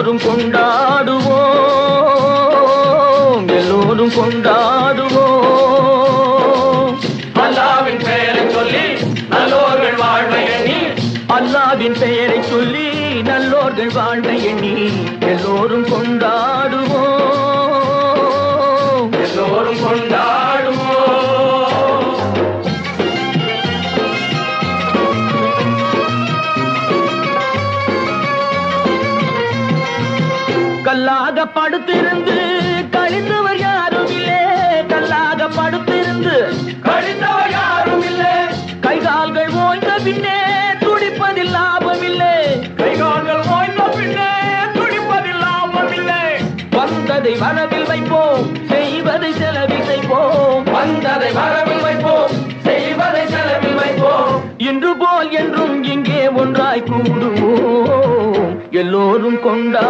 எல்லோரும் கொண்டாடுவோம், எல்லோரும் கொண்டாடுவோம். அல்லாவின் பெயரை சொல்லி நல்லோர்கள் வாழ்வை எண்ணி, அல்லாவின் பெயரை சொல்லி நல்லோர்கள் வாழ்வை எண்ணி எல்லோரும் கொண்டாடுவோம், எல்லோரும் கொண்டாடுவோம். கல்லாக படுத்திருந்து கழிந்தவர் யாரும் இல்லை, கல்லாக படுத்திருந்து கழிந்தவர் யாரும் இல்லை. கைகால்கள் ஓய்ந்த பின்னே துடிப்பதில் லாபம் இல்லை, கைகால்கள் ஓய்ந்த பின்னே துடிப்பதில் லாபம் இல்லை. வந்ததை வரவில் வைப்போம், செய்வதை செலவில் செய்வோம், வந்ததை வரவில் வைப்போம், செய்வதை செலவில் வைப்போம். இன்று போல் என்றும் இங்கே ஒன்றாய் கூடுவோம், எல்லோரும் கொண்டா